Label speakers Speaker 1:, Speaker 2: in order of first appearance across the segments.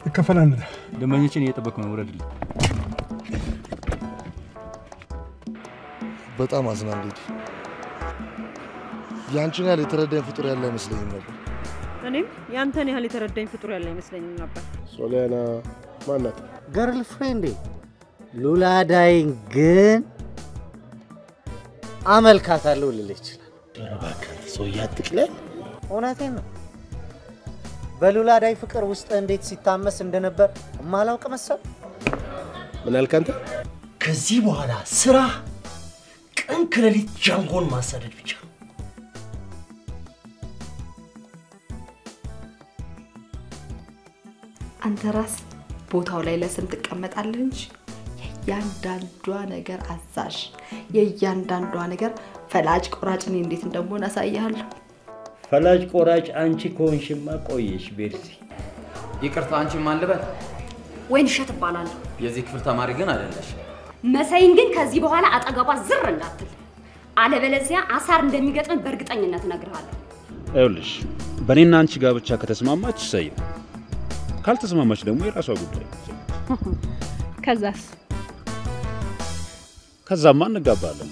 Speaker 1: ይከፈላል
Speaker 2: ደመኞችን እየጠበቁ ነው ወረድልኝ
Speaker 3: በጣም አዝናለሁ ያንቺን ያህል የተረዳኝ ፍጡር ያለ አይመስለኝም ነበር
Speaker 4: እኔም ያንተን ያህል የተረዳኝ ፍጡር ያለ አይመስለኝም ነበር
Speaker 3: ሶሊያና ማናት
Speaker 5: ገርል ፍሬንዴ ሉላዳይን ግን አመልካታለሁ ልልህ ይችላል
Speaker 3: ደረባከ ሶያትቅለ
Speaker 5: እውነቴን ነው በሉላዳይ ፍቅር ውስጥ እንዴት ሲታመስ እንደነበር ማላውቅ መሰል
Speaker 3: ምን አልከንተ
Speaker 6: ከዚህ በኋላ ስራ ቀን ከሌሊት ጃንጎን ማሳደድ ብቻ
Speaker 7: አንተ ራስ ቦታው ላይ ለስም ትቀመጣለህ እንጂ ያንዳንዷ ነገር አዛዥ የያንዳንዷ ነገር ፈላጭ ቆራጭ እኔ እንዴት እንደምሆን አሳያለሁ
Speaker 8: ፈላጭ ቆራጭ አንቺ ኮንሽማ ቆየሽ ቤርሲ
Speaker 2: ይቅርታ አንቺ ማን ልበል
Speaker 9: ወይን ሸት ባላለሁ
Speaker 2: የዚህ ክፍል ተማሪ ግን አይደለሽ
Speaker 9: መሳይን ግን ከዚህ በኋላ አጠገቧ ዝር እንዳትል አለበለዚያ አሳር እንደሚገጥም በእርግጠኝነት ነግርሃለሁ
Speaker 10: አይውልሽ በኔና አንቺ ጋር ብቻ ከተስማማች ሰየው ካልተስማማች ደግሞ የራሷ ጉዳይ ከዛማ እንጋባለን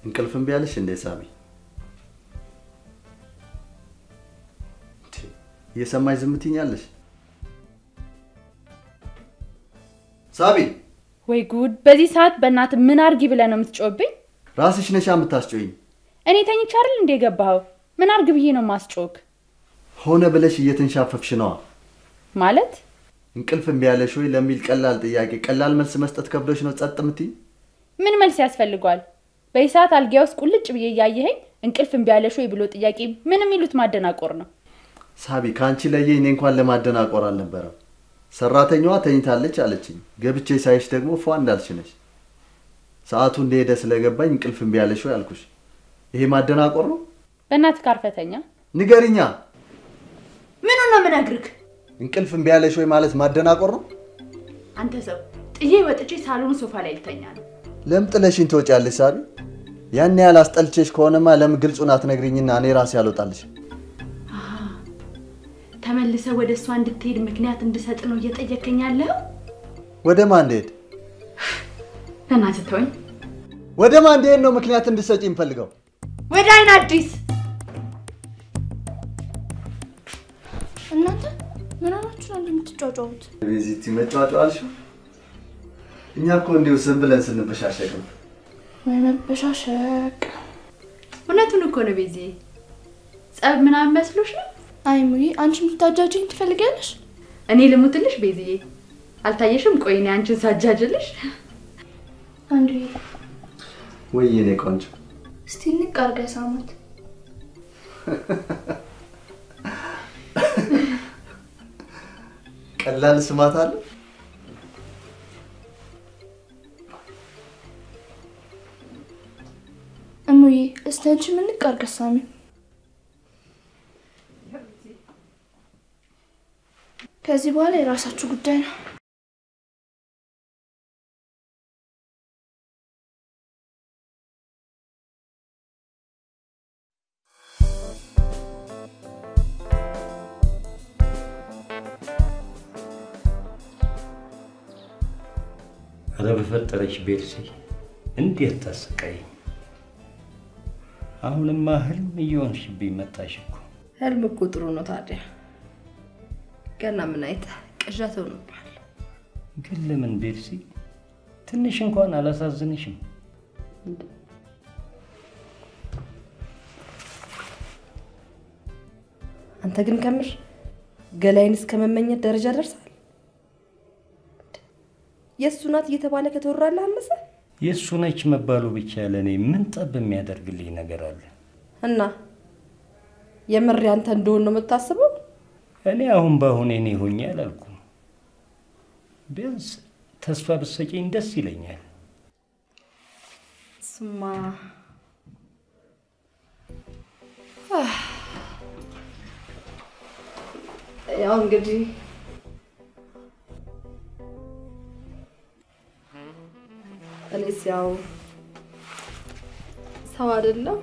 Speaker 11: እንቅልፍም ቢያልሽ እንደ ሳቢ የሰማይ ዝምትኛለሽ ሳቢ
Speaker 12: ወይ ጉድ በዚህ ሰዓት በእናት ምን አርጊ ብለ ነው የምትጮብኝ
Speaker 11: ራስሽ ነሽ የምታስጮኝ
Speaker 12: እኔ ተኝቼ አይደል እንደ ገባው ምን አርግ ብዬ ነው ማስጮክ
Speaker 11: ሆነ ብለሽ እየተንሻፈፍሽ ነው
Speaker 12: ማለት
Speaker 11: እንቅልፍም ቢያለሽ ወይ ለሚል ቀላል ጥያቄ ቀላል መልስ መስጠት ከብዶሽ ነው ጸጥ ምትይ
Speaker 12: ምን መልስ ያስፈልጋል በይሳት አልጋውስ ቁልጭ ብዬ ያየኸኝ እንቅልፍም ቢያለሽ ወይ ብሎ ጥያቄ ምንም ይሉት ማደናቆር ነው
Speaker 11: ሳቢ ካንቺ ለየ እኔ እንኳን ለማደናቆር አልነበረም ሰራተኛዋ ተኝታለች አለችኝ ገብቼ ሳይሽ ደግሞ ፏ እንዳልሽ ነሽ ሰዓቱ እንደሄደ ስለገባኝ እንቅልፍም ቢያለሽ ወይ አልኩሽ ይሄ ማደናቆር ነው
Speaker 12: በእናት ካርፈተኛ
Speaker 11: ንገሪኛ
Speaker 9: ምን ነው ምነግርክ
Speaker 11: እንቅልፍም ቢያለሽ ወይ ማለት ማደናቆር ነው
Speaker 9: አንተ ሰው ጥዬ ወጥቼ ሳሎን ሶፋ ላይ ልተኛ ነው
Speaker 11: ለምጥለሽን ተወጫለሽ ሳቢ ያን ያህል አስጠልቼሽ ከሆነማ ለምን ግልጹን አትነግሪኝና እኔ ራሴ አልወጣልሽ
Speaker 9: ተመልሰ ወደ እሷ እንድትሄድ ምክንያት እንድሰጥ ነው እየጠየከኝ ያለው
Speaker 11: ወደ ማን ሄድ
Speaker 9: ለናተ ተወኝ
Speaker 11: ወደ ማን እንደሄድ ነው ምክንያት እንድትሰጪኝ ፈልገው?
Speaker 12: ወደ አይን አዲስ።
Speaker 1: እናንተ ምን አላችሁ ነው የምትጫጫውት?
Speaker 11: ቤዚቲ መጫጫው አልሽው? እኛ እኮ እንዲሁ ዝም ብለን ስንበሻሸቅ ነው።
Speaker 1: ወይ መበሻሸቅ።
Speaker 12: እውነቱን እኮ ነው ቤዚ። ጸብ ምናምን መስሎሽ ነው?
Speaker 1: አይ ሙይ አንቺም ልታጃጅኝ ትፈልጊያለሽ?
Speaker 12: እኔ ልሙትልሽ ቤዚዬ? አልታየሽም? ቆይ እኔ አንቺን ሳጃጅልሽ
Speaker 1: አንዴ
Speaker 11: ወይ የኔ ቆንጆ
Speaker 1: እስቲ ንቅ አድርገህ ሳሙት።
Speaker 11: ቀላል ስማት አለ።
Speaker 1: እሙዬ እስቲ አንቺ ምን ንቅ አድርገህ ሳሚ። ከዚህ በኋላ የራሳችሁ ጉዳይ ነው።
Speaker 8: ኧረ በፈጠረች ቤርሲ እንዴት ታሰቃይኝ! አሁንማ ህልም እየሆንሽብኝ መጣሽ እኮ።
Speaker 7: ህልም እኮ ጥሩ ነው ታዲያ። ገና ምን አይተህ ቅዠት ሆኖብሃል።
Speaker 8: ግን ለምን ቤርሲ ትንሽ እንኳን አላሳዝንሽም?
Speaker 7: አንተ ግን ከምር ገላይን እስከ መመኘት ደረጃ ደርሰሃል። የእሱ ናት እየተባለ ከተወራለህ አነሰ።
Speaker 8: የእሱ ነች መባሉ ብቻ ለእኔ ምን ጠብ የሚያደርግልኝ ነገር አለ?
Speaker 7: እና የምር ያንተ እንደሆነ ነው የምታስበው?
Speaker 8: እኔ አሁን ባሁን እኔ ሆኜ አላልኩም። ቢያንስ ተስፋ ብትሰጪኝ ደስ ይለኛል።
Speaker 7: ስማ ያው እንግዲህ እኔስ ያው ሰው አይደለም።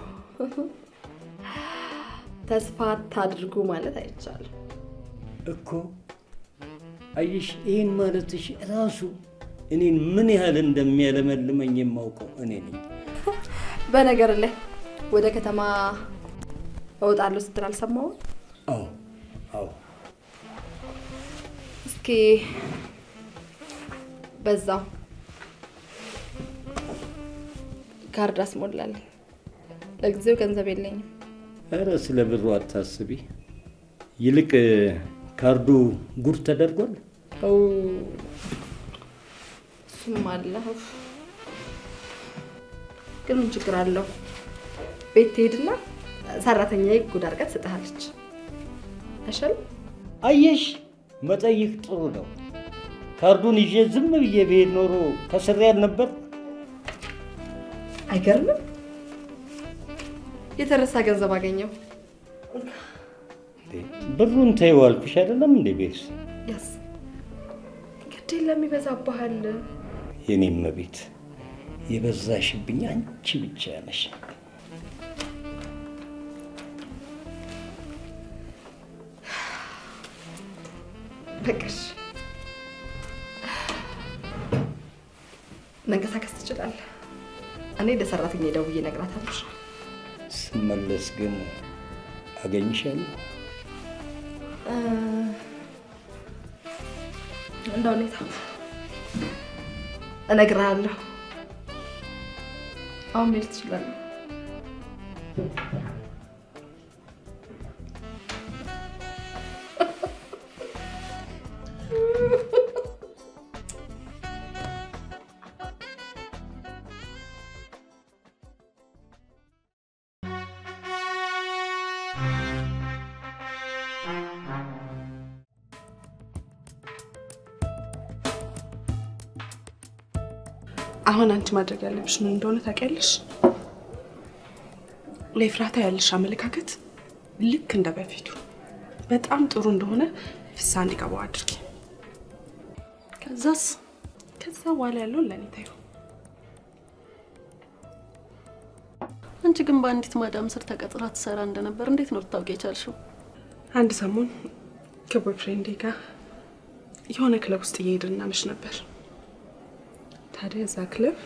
Speaker 7: ተስፋ አታድርጉ ማለት አይቻልም
Speaker 8: እኮ። አይሽ ይሄን ማለትሽ ራሱ እኔን ምን ያህል እንደሚያለመልመኝ የማውቀው እኔ ነኝ።
Speaker 7: በነገር ላይ ወደ ከተማ እወጣለሁ ስትል አልሰማሁም?
Speaker 8: አዎ አዎ።
Speaker 7: እስኪ በዛው ካርድ አስሞላልኝ። ለጊዜው ገንዘብ የለኝም።
Speaker 8: ኧረ ስለ ብሩ አታስቢ። ይልቅ ካርዱ ጉድ ተደርጓል።
Speaker 7: እሱም አለ። ግን ምን ችግር አለው? ቤት ትሄድና ሰራተኛዬ ጉድ አድርጋ ትሰጥሃለች። አይሻልም?
Speaker 8: አየሽ፣ መጠይቅ ጥሩ ነው። ካርዱን ይዤ ዝም ብዬ ብሄድ ኖሮ ከስሬ አልነበር?
Speaker 7: አይገርምም? የተረሳ ገንዘብ አገኘው።
Speaker 8: ብሩን ተይው አልኩሽ አይደለም እንዴ ቤርሲ?
Speaker 7: ያስ ግድ የለም ይበዛብሃል።
Speaker 8: የኔም ቤት የበዛሽብኝ አንቺ ብቻ ነሽ።
Speaker 7: በቃሽ፣ መንቀሳቀስ ትችላለህ። እኔ ለሰራተኛዬ ደውዬ እነግራታለሁ።
Speaker 8: ስመለስ ግን አገኝሻለሁ።
Speaker 7: እንደ ሁኔታው እነግርሃለሁ። አሁን መሄድ ትችላለህ።
Speaker 13: አሁን አንቺ ማድረግ ያለብሽ ምን እንደሆነ ታውቂያለሽ? ለፍራታ ያለሽ አመለካከት ልክ እንደ በፊቱ በጣም ጥሩ እንደሆነ ፍሳ እንዲገባው አድርጊ። ከዛ በኋላ ያለውን ለኔ ታዩ።
Speaker 14: አንቺ ግን በአንዲት ማዳም ስር ተቀጥራ ትሰራ እንደነበር እንዴት ነው ልታውቂ የቻልሽው?
Speaker 13: አንድ ሰሞን ከቦይፍሬንዴ ጋር የሆነ ክለብ ውስጥ እየሄድን እናመሽ ነበር። ታዲያ እዛ ክለብ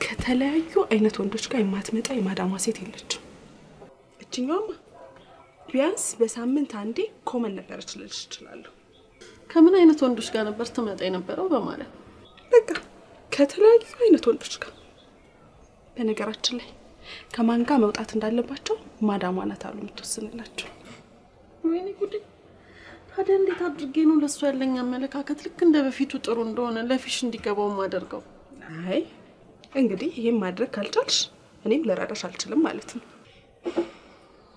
Speaker 13: ከተለያዩ አይነት ወንዶች ጋር የማትመጣ የማዳሟ ሴት የለችም። እችኛውማ ቢያንስ በሳምንት አንዴ ኮመን ነበረች ልልሽ እችላለሁ።
Speaker 14: ከምን አይነት ወንዶች ጋር ነበር ትመጣ የነበረው በማለት?
Speaker 13: በቃ ከተለያዩ አይነት ወንዶች ጋር። በነገራችን ላይ ከማን ጋር መውጣት እንዳለባቸው ማዳሟ ናት አሉ የምትወስንላቸው።
Speaker 14: ወይኔ ጉዴ! ታዲያ እንዴት አድርጌ ነው ለእሱ ያለኝ አመለካከት ልክ እንደ በፊቱ ጥሩ እንደሆነ ለፊሽ እንዲገባው ማደርገው?
Speaker 13: አይ እንግዲህ ይሄን ማድረግ ካልቻልሽ እኔም ልረዳሽ አልችልም ማለት ነው።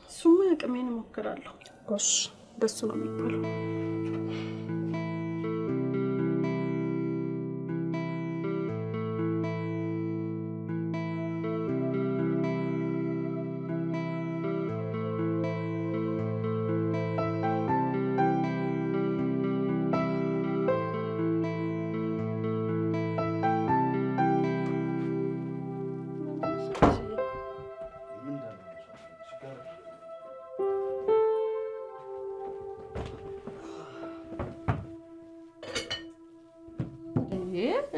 Speaker 14: እሱማ ያቅሜን እሞክራለሁ።
Speaker 13: ጎሽ ደሱ ነው የሚባለው።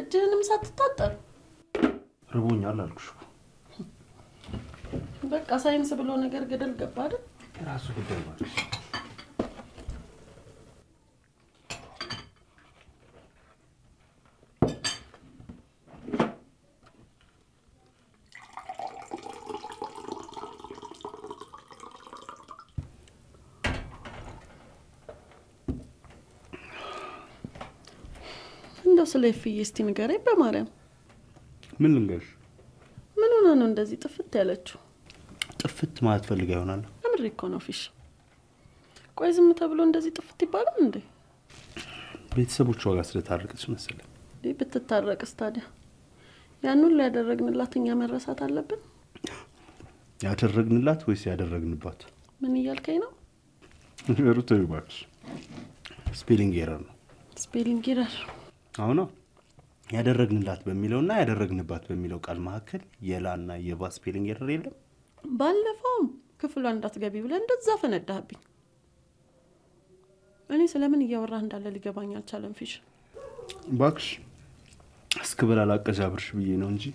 Speaker 14: እጅህንም ሳትታጠብ
Speaker 10: ርቦኛል አልኩሽ።
Speaker 14: በቃ ሳይንስ ብሎ ነገር ገደል ገባ አይደል?
Speaker 10: ራሱ ጉዳይ ማለት
Speaker 14: እንደው ስለ ፍዬ እስቲ ንገረኝ በማርያም።
Speaker 10: ምን ልንገርሽ?
Speaker 14: ምን ሆነ ነው እንደዚህ ጥፍት ያለችው?
Speaker 10: ጥፍት ማለት ፈልጋ ይሆናል።
Speaker 14: አምሪ እኮ ነው ፊሽ። ቆይ ዝም ተብሎ እንደዚህ ጥፍት ይባላል እንዴ?
Speaker 10: ቤተሰቦቿ ጋር ስለታረቀች መሰለኝ።
Speaker 14: ብትታረቅስ ታዲያ ያን ሁሉ ያደረግንላት እኛ መረሳት አለብን?
Speaker 10: ያደረግንላት ወይስ ያደረግንባት?
Speaker 14: ምን እያልከኝ ነው?
Speaker 10: ሩት ይባክሽ። ስፔሊንግ ኤረር ነው።
Speaker 14: ስፔሊንግ ኤረር
Speaker 10: አሁን ያደረግንላት በሚለውና ያደረግንባት በሚለው ቃል መካከል የላና የባ ስፔሊንግ ኤረር የለም።
Speaker 14: ባለፈው ክፍሏ እንዳትገቢ ብለ እንደዛ ፈነዳህብኝ። እኔ ስለምን እያወራህ እንዳለ ሊገባኝ አልቻለም ፊሽ።
Speaker 10: ባክሽ እስክበላ ላቀጃብርሽ ብዬ ነው እንጂ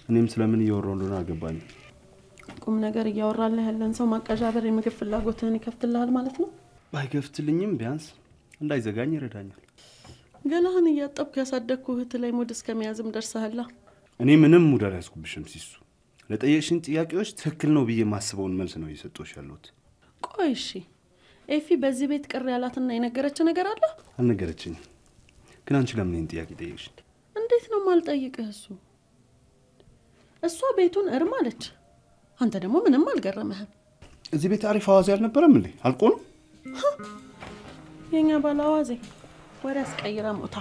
Speaker 10: እኔም ስለምን እያወራሁ እንደሆነ አልገባኝም።
Speaker 14: ቁም ነገር እያወራለህ ያለን ሰው ማቀጃበር የምግብ ፍላጎትህን ይከፍትልሃል ማለት ነው?
Speaker 10: ባይከፍትልኝም ቢያንስ እንዳይዘጋኝ ይረዳኛል።
Speaker 14: ገላህን እያጠብኩ ያሳደግኩ እህት ላይ ሙድ እስከመያዝም ደርሰሃላ።
Speaker 10: እኔ ምንም ሙድ አልያዝኩብሽም ሲሱ። ለጠየቅሽኝ ጥያቄዎች ትክክል ነው ብዬ ማስበውን መልስ ነው እየሰጠሁሽ ያለሁት።
Speaker 14: ቆይ እሺ ኤፊ በዚህ ቤት ቅር ያላትና የነገረች ነገር አለ?
Speaker 10: አልነገረችኝም። ግን አንቺ ለምን ይህን ጥያቄ ጠየቅሽ?
Speaker 14: እንዴት ነው ማልጠይቅህ? እሷ ቤቱን እርም አለች፣ አንተ ደግሞ ምንም አልገረመህም።
Speaker 10: እዚህ ቤት አሪፍ አዋዜ አልነበረም እንዴ? አልቆ ነው
Speaker 14: የኛ ባለ አዋዜ ወሬ አስቀይራ ሞታ።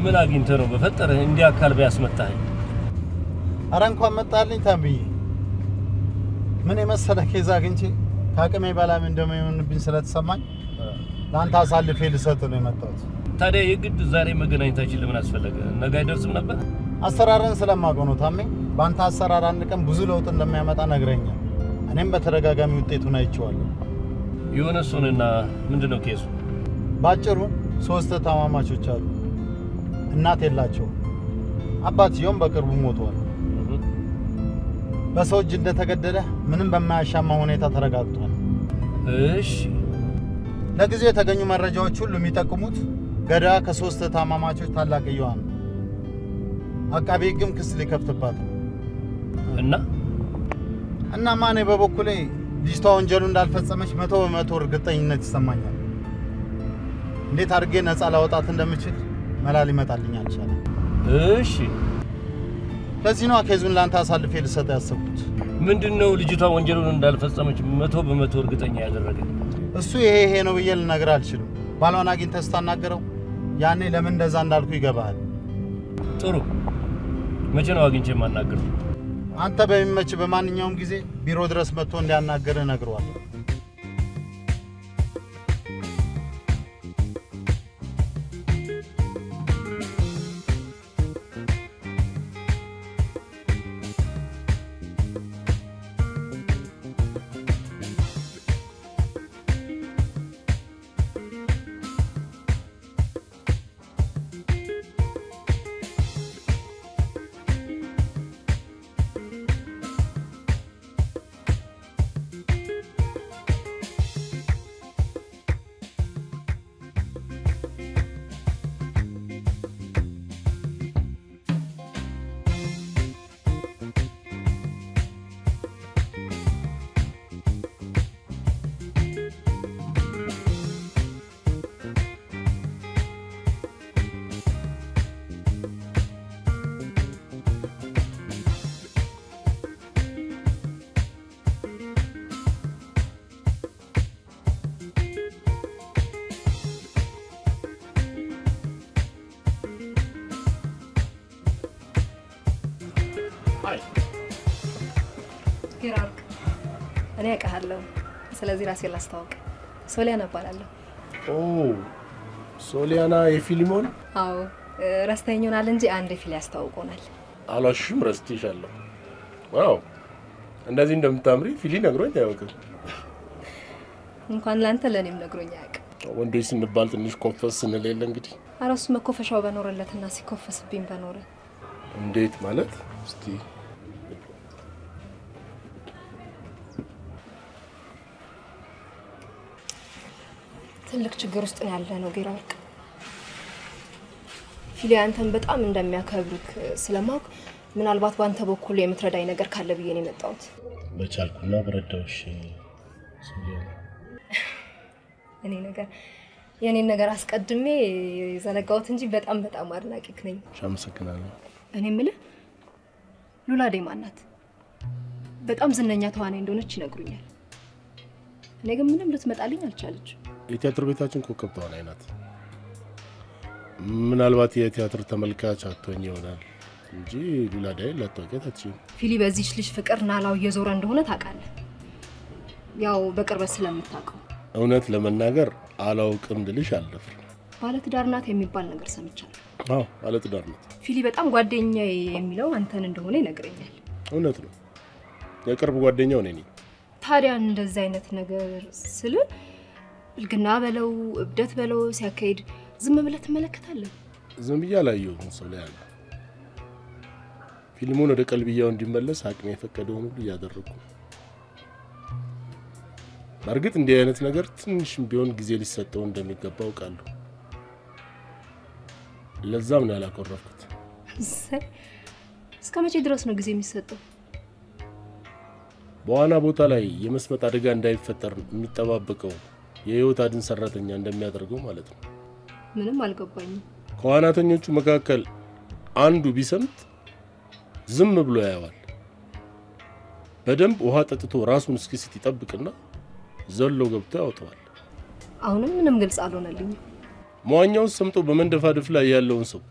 Speaker 8: ምን አግኝተህ ነው በፈጠረህ እንዲህ አካል ቢያስመጣህ?
Speaker 5: አረ እንኳን መጣልኝ ታምብዬ። ምን የመሰለ ኬዝ አግኝቼ ካቅሜ በላይ እንደማይሆንብኝ ስለተሰማኝ ላንተ አሳልፌ ልሰጥ ነው የመጣሁት።
Speaker 8: ታዲያ የግድ ዛሬ መገናኘታችን ለምን አስፈለገ? ነገ አይደርስም ነበር?
Speaker 5: አሰራርን ስለማውቀው ነው ታሜ። ባንተ አሰራር አንድ ቀን ብዙ ለውጥ እንደሚያመጣ ነግረኛል። እኔም በተደጋጋሚ ውጤቱን አይቼዋለሁ።
Speaker 8: የሆነ እሱንና ምንድነው ኬሱ?
Speaker 5: ባጭሩ 3 ታማማቾች አሉ። እናት የላቸውም። አባትየውም በቅርቡ ሞቷል። በሰው እጅ እንደተገደለ ምንም በማያሻማ ሁኔታ ተረጋግጧል።
Speaker 8: እሺ
Speaker 5: ለጊዜው የተገኙ መረጃዎች ሁሉ የሚጠቁሙት ገዳዋ ከ3 ታማማቾች ታላቅየዋ ነው። አቃቤ ሕግም ክስ ሊከፍትባት ነው። እና ማኔ በበኩሌ ልጅቷ ወንጀሉ እንዳልፈጸመች 100% እርግጠኝነት ይሰማኛል። እንዴት አድርጌ ነፃ ላወጣት እንደምችል መላ ሊመጣልኝ አልቻለም።
Speaker 8: እሺ
Speaker 5: ለዚህ ነው ኬዙን ላንተ አሳልፌ ልሰጥ ያሰብኩት።
Speaker 8: ምንድነው ልጅቷ ወንጀሉን እንዳልፈጸመች 100% እርግጠኛ ያደረገኝ?
Speaker 5: እሱ ይሄ ነው ብዬ ልነግርህ አልችልም። ባሏን አግኝተህ ስታናገረው ያኔ ለምን እንደዛ እንዳልኩ ይገባሃል።
Speaker 8: ጥሩ መቼ ነው አግኝቼ የማናገረው?
Speaker 5: አንተ በሚመች በማንኛውም ጊዜ ቢሮ ድረስ መጥቶ እንዲያናገርህ እነግረዋለሁ።
Speaker 3: አይ
Speaker 15: ጌራርክ እኔ አውቃለሁ። ስለዚህ ራሴን ላስተዋውቅ። ሶሊያና እባላለሁ።
Speaker 3: ኦ ሶሊያና የፊሊሞን?
Speaker 15: አዎ ረስተኸኝ ይሆናል እንጂ አንድ ፊል ያስተዋውቆናል።
Speaker 3: አላሽም ረስቼሻለሁ። ዋው እንደዚህ እንደምታምሪ ፊሊ ነግሮኝ አያውቅም።
Speaker 15: እንኳን ላንተ ለኔም ነግሮኝ አያውቅም።
Speaker 3: ወንዶች ስንባል ትንሽ ኮፈስ ስንል የለ እንግዲህ።
Speaker 15: አራሱ መኮፈሻው በኖረለትና ሲኮፈስብኝ በኖረ።
Speaker 3: እንዴት ማለት? እስቲ
Speaker 15: ትልቅ ችግር ውስጥ ነው ያለ ነው ጌራርክ። ፊሊ አንተን በጣም እንደሚያከብርክ ስለማውቅ ምናልባት ባንተ በኩል የምትረዳኝ ነገር ካለ ብዬ ነው የመጣሁት።
Speaker 3: በቻልኩና በረዳውሽ ሶሊያና።
Speaker 15: የኔን ነገር አስቀድሜ ዘነጋሁት እንጂ በጣም አድናቂክ ነኝ።
Speaker 3: አመሰግናለሁ።
Speaker 15: እኔ የምልህ ሉላዴ ማን ናት? በጣም ዝነኛ ተዋናይ እንደሆነች ይነግሩኛል። እኔ ግን ምንም ልትመጣልኝ አልቻለች።
Speaker 3: የቲያትር ቤታችን ኮከብ ተዋናይ ናት። ምናልባት የቲያትር ተመልካች አትሆኝ ይሆናል እንጂ ሉላዴ ላታውቂያት አትችይም።
Speaker 15: ፊሊ በዚህች ልጅ ፍቅር ናላው እየዞረ እንደሆነ ታውቃለህ። ያው በቅርበት ስለምታውቀው።
Speaker 3: እውነት ለመናገር አላውቅም ልልሽ አልደፍርም።
Speaker 15: ባለትዳር ናት የሚባል ነገር ሰምቻለሁ።
Speaker 3: አዎ ባለትዳር ናት።
Speaker 15: ፊሊ በጣም ጓደኛዬ የሚለው አንተን እንደሆነ ይነግረኛል።
Speaker 3: እውነት ነው። የቅርብ ጓደኛው ነኝ።
Speaker 15: ታዲያ እንደዚህ አይነት ነገር ስለ ብልግና በለው እብደት በለው ሲያካሂድ ዝም ብለህ ትመለከታለህ?
Speaker 3: ዝም ብዬ አላየሁም ሶሊያና። ፊልሙን ወደ ቀልብያው እንዲመለስ አቅሜ የፈቀደውን ሁሉ እያደረኩ። በእርግጥ እንዲህ አይነት ነገር ትንሽም ቢሆን ጊዜ ሊሰጠው እንደሚገባ አውቃለሁ። ለዛም ነው ያላኮረፍኩት።
Speaker 15: እስከ መቼ ድረስ ነው ጊዜ የሚሰጠው?
Speaker 3: በዋና ቦታ ላይ የመስመጥ አደጋ እንዳይፈጠር የሚጠባበቀው የህይወት አድን ሰራተኛ እንደሚያደርገው ማለት ነው።
Speaker 15: ምንም አልገባኝም።
Speaker 3: ከዋናተኞቹ መካከል አንዱ ቢሰምጥ ዝም ብሎ ያያዋል። በደንብ ውሃ ጠጥቶ ራሱን እስኪስት ይጠብቅና ዘሎ ገብቶ ያወጣዋል።
Speaker 15: አሁንም ምንም ግልጽ አልሆነልኝም።
Speaker 3: መዋኛው ሰምጦ በመንደፋደፍ ላይ ያለውን ሰው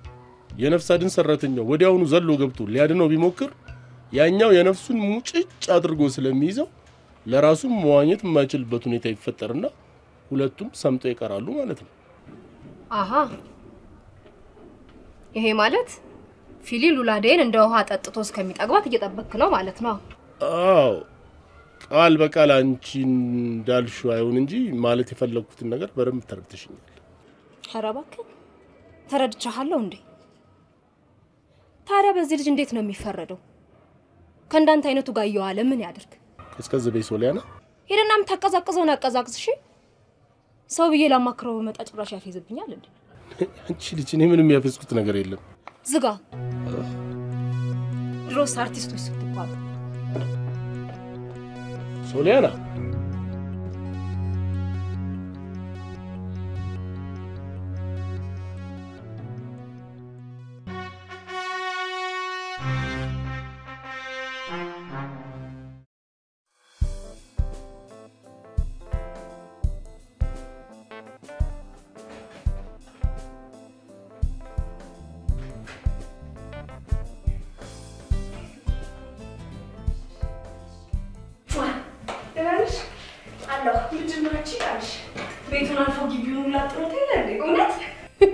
Speaker 3: የነፍስ አድን ሰራተኛው ወዲያውኑ ዘሎ ገብቶ ሊያድነው ቢሞክር ያኛው የነፍሱን ሙጭጭ አድርጎ ስለሚይዘው ለራሱ መዋኘት የማይችልበት ሁኔታ ይፈጠርና ሁለቱም ሰምጠው ይቀራሉ ማለት ነው።
Speaker 15: አሃ ይሄ ማለት ፊሊ ሉላዴን እንደ ውሃ ጠጥቶ እስከሚጠግባት እየጠበክ ነው ማለት ነው?
Speaker 3: አዎ ቃል በቃል አንቺ እንዳልሽው አይሆን እንጂ ማለት የፈለኩትን ነገር በደንብ ተረድተሽኛል።
Speaker 15: ኧረ እባክህ ተረድቻለሁ እንዴ። ታዲያ በዚህ ልጅ እንዴት ነው የሚፈረደው? ከእንዳንተ አይነቱ ጋር እየዋለ ምን ያድርግ?
Speaker 3: እስከ ዘበይ ሶሊያና
Speaker 15: ሄደና የምታቀዛቅዘውን አቀዛቅዝሽ። ሰው ብዬ ላማክረው በመጣ ጭራሽ ያፌዝብኛል እንዴ?
Speaker 3: አንቺ ልጅ እኔ ምንም ያፈስኩት ነገር የለም።
Speaker 15: ዝጋ። ድሮስ አርቲስቶች ስትባሉ
Speaker 3: ሶሊያና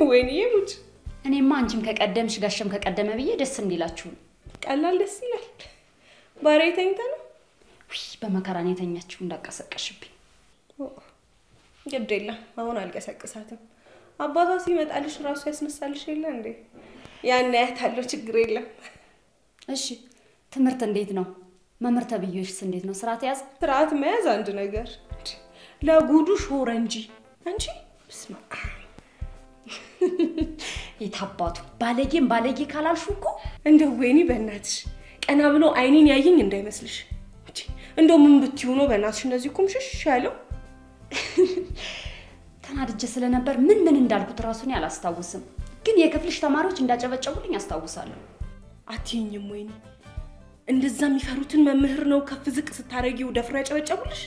Speaker 13: ወይኔ ሙጭ
Speaker 9: እኔማ አንቺም ከቀደምሽ ጋሸም ከቀደመ ብዬ ደስ እንዲላችሁ።
Speaker 13: ቀላል ደስ ይላል። ባሬ ተኝታ ነው?
Speaker 9: በመከራኔ ተኛችሁ እንዳቀሰቀሽብኝ።
Speaker 13: ግድ የለም አሁን አልቀሰቅሳትም። አባቷ ሲመጣልሽ ራሱ ያስነሳልሽ የለ እንዴ? ያን ያታለው ችግር የለም።
Speaker 9: እሺ ትምህርት እንዴት ነው? መምህር ተብዬሽስ እንዴት ነው? ስርዓት ያዝ።
Speaker 13: ስርዓት መያዝ አንድ ነገር ለጉዱ ሾረ እንጂ አንቺ በስማ
Speaker 9: የታባቱ ባለጌም ባለጌ ካላልሹ እኮ
Speaker 13: እንደው ወይኔ በእናትሽ ቀና ብሎ አይኔን ያየኝ እንዳይመስልሽ። እንደው ምን ብትዩ ነው በእናትሽ እነዚህ ኩምሽሽ ያለው?
Speaker 9: ተናድጄ ስለነበር ምን እንዳልኩት ራሱን ያላስታውስም፣ ግን የክፍልሽ ተማሪዎች እንዳጨበጨቡልኝ አስታውሳለሁ።
Speaker 13: አትይኝም ወይኔ እንደዛ የሚፈሩትን መምህር ነው ከፍ ዝቅ ስታረጊው ደፍሮ ያጨበጨቡልሽ?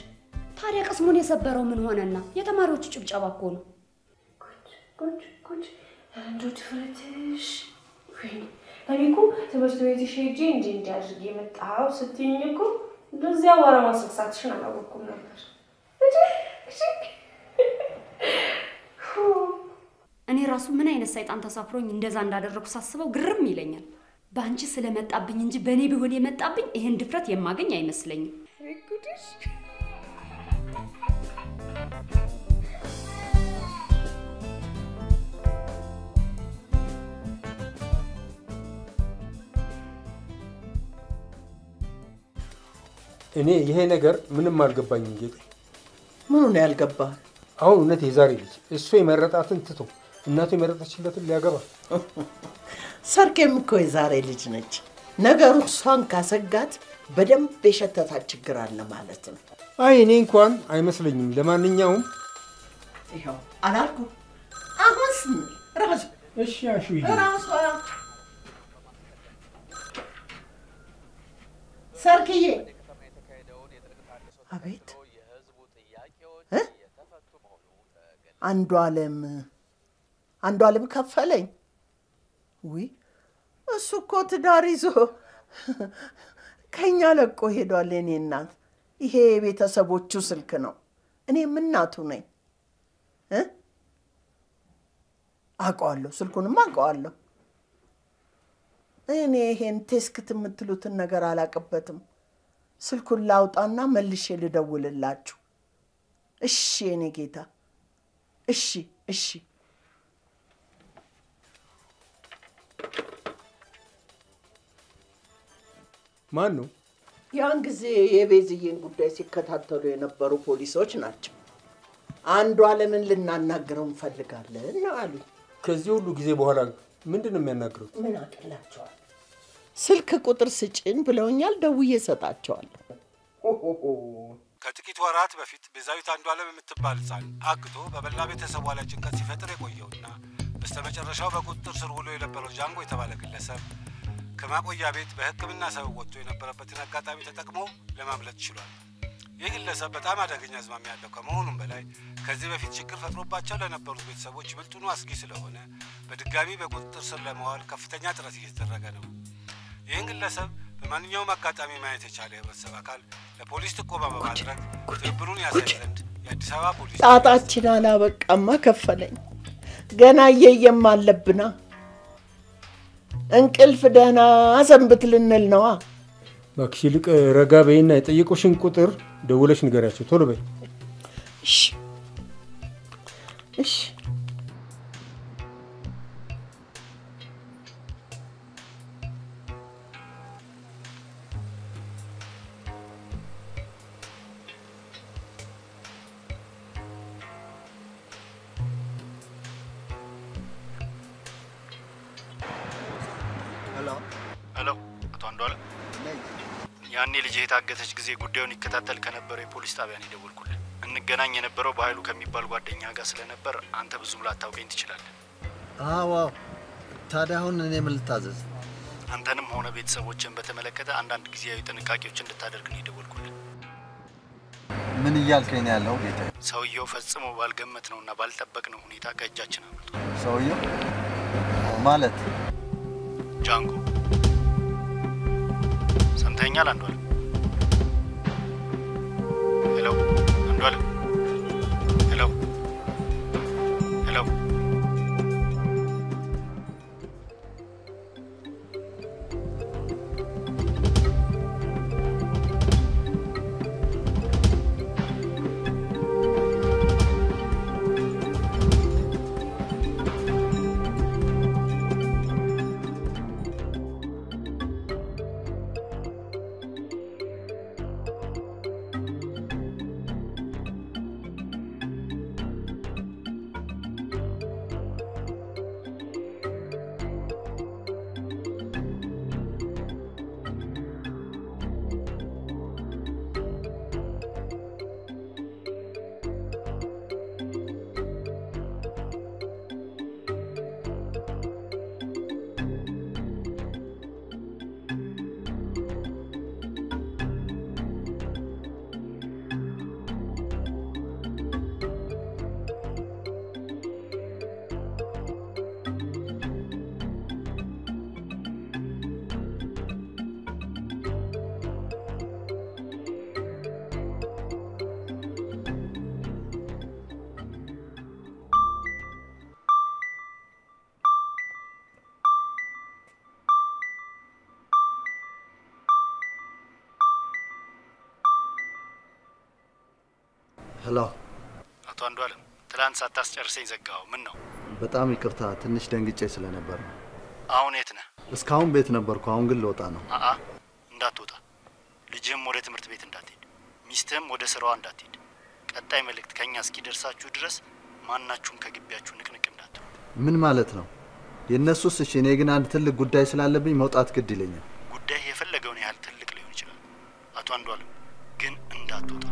Speaker 9: ታዲያ ቅስሙን የሰበረው ምን ሆነና? የተማሪዎቹ ጭብጨባ እኮ ነው።
Speaker 13: ጉድ እንደው ድፍረትሽ! ወይኔ
Speaker 14: እኔ እኮ ትምህርት ቤት ሄጄ እንጂ አድርጌ መጣሁ ስትይኝ እኮ እንደዚያ ወራ ማስክሳትሽን አላወቅኩም ነበር።
Speaker 9: እኔ ራሱ ምን አይነት ሰይጣን ተሳፍሮኝ እንደዛ እንዳደረኩ ሳስበው ግርም ይለኛል። ባንቺ ስለመጣብኝ እንጂ በኔ ቢሆን የመጣብኝ ይሄን ድፍረት የማገኝ አይመስለኝም።
Speaker 14: ጉዲሽ
Speaker 16: እኔ ይሄ ነገር ምንም አልገባኝም ጌጤ።
Speaker 17: ምኑ ነው ያልገባህ?
Speaker 16: አሁን እውነት የዛሬ ልጅ እሱ የመረጣትን ትቶ እናቱ የመረጠችለትን ሊያገባ
Speaker 17: ሰርኬም እኮ የዛሬ ልጅ ነች። ነገሩ እሷን ካሰጋት በደንብ የሸተታት ችግር አለ ማለት ነው።
Speaker 16: አይ እኔ እንኳን አይመስለኝም። ለማንኛውም
Speaker 17: ይኸው አላልኩ አሁንስ ራሱ
Speaker 16: እሺ አሹዬ
Speaker 17: ራሱ ሰርክዬ አቤት አንዱ ዓለም ከፈለኝ። ውይ እሱ እኮ ትዳር ይዞ ከኛ ለቆ ሄዷል። የኔ እናት ይሄ የቤተሰቦቹ ስልክ ነው። እኔም እናቱ ነኝ። አውቀዋለሁ፣ ስልኩንም አውቀዋለሁ። እኔ ይሄን ቴስክት የምትሉትን ነገር አላቅበትም። ስልኩን ላውጣና መልሼ ልደውልላችሁ። እሺ የኔ ጌታ፣ እሺ እሺ።
Speaker 16: ማን ነው?
Speaker 17: ያን ጊዜ የቤዝዬን ጉዳይ ሲከታተሉ የነበሩ ፖሊሶች ናቸው። አንዱ ዓለምን ልናናግረው እንፈልጋለን አሉ።
Speaker 16: ከዚህ ሁሉ ጊዜ በኋላ ምንድን ነው የሚያናግሩት?
Speaker 17: ምን አቅላቸዋል? ስልክ ቁጥር ስጭን ብለውኛል። ደውዬ እሰጣቸዋለሁ።
Speaker 10: ከጥቂት ወራት በፊት ቤዛዊት አንዱ ዓለም የምትባል ሕፃን አግቶ በመላ ቤተሰቧ ላይ ጭንቀት ሲፈጥር የቆየውና በስተመጨረሻው በቁጥጥር ስር ውሎ የነበረው ጃንጎ የተባለ ግለሰብ ከማቆያ ቤት በሕክምና ሰበብ ወጥቶ የነበረበትን አጋጣሚ ተጠቅሞ ለማምለጥ ችሏል። ይህ ግለሰብ በጣም አደገኛ አዝማሚያ ያለው ከመሆኑም በላይ ከዚህ በፊት ችግር ፈጥሮባቸው ለነበሩት ቤተሰቦች ይበልጡኑ አስጊ ስለሆነ በድጋሚ በቁጥጥር ስር ለማዋል ከፍተኛ ጥረት እየተደረገ ነው። ይህን ግለሰብ በማንኛውም አጋጣሚ ማየት የቻለ የህብረተሰብ አካል ለፖሊስ ጥቆማ በማድረግ ትብብሩን ያሳይ ዘንድ የአዲስ አበባ ፖሊስ
Speaker 17: ጣጣችን አላበቃማ ከፈለኝ። ገና እየየም አለብና እንቅልፍ ደህና ሰንብት ልንል ነዋ።
Speaker 16: እባክሽ ይልቅ ረጋ በይና የጠየቁሽን ቁጥር ደውለሽ ንገሪያቸው። ቶሎ በይ።
Speaker 17: እሺ እሺ።
Speaker 18: ሄሎ፣ አቶ አንዱዓለም ያኔ ልጅ የታገተች ጊዜ ጉዳዩን ይከታተል ከነበረው የፖሊስ ጣቢያ ነው የደወልኩልህ። እንገናኝ የነበረው በኃይሉ ከሚባል ጓደኛ ጋር ስለነበር አንተ ብዙም ላታውቀኝ ትችላለህ።
Speaker 11: አዎ፣ ታዲያ አሁን እኔ ምን ልታዘዝ?
Speaker 18: አንተንም ሆነ ቤተሰቦችን በተመለከተ አንዳንድ ጊዜያዊ ጥንቃቄዎች እንድታደርግ ነው የደወልኩልህ።
Speaker 11: ምን እያልከኝ ነው ያለው ጌታ?
Speaker 18: ሰውየው ፈጽሞ ባልገመትነውና ባልጠበቅነው ሁኔታ ከእጃችን አመልጧል።
Speaker 11: ሰውየው ማለት
Speaker 18: ጃንጎ። ሰምተኛል አንዱዓለም? ሄሎ አንዱዓለም? ሄሎ ሄሎ።
Speaker 11: ሄሎ
Speaker 18: አቶ አንዷለም ትላንት ሳታስጨርሰኝ ዘጋው። ምን ነው?
Speaker 11: በጣም ይቅርታ ትንሽ ደንግጬ ስለነበር ነው።
Speaker 18: አሁን የት ነህ?
Speaker 11: እስካሁን ቤት ነበርኩ። አሁን ግን ልወጣ ነው።
Speaker 18: እንዳትወጣ። ልጅህም ወደ ትምህርት ቤት እንዳትሄድ፣ ሚስትህም ወደ ስራዋ እንዳትሄድ። ቀጣይ መልእክት ከኛ እስኪደርሳችሁ ድረስ ማናችሁም ከግቢያችሁ ንቅንቅ እንዳትሉ።
Speaker 11: ምን ማለት ነው? የእነሱስ? እሺ እኔ ግን አንድ ትልቅ ጉዳይ ስላለብኝ መውጣት ግድ ይለኛል።
Speaker 18: ጉዳይ የፈለገውን ያህል ትልቅ ሊሆን ይችላል። አቶ አንዷለም ግን እንዳትወጣ።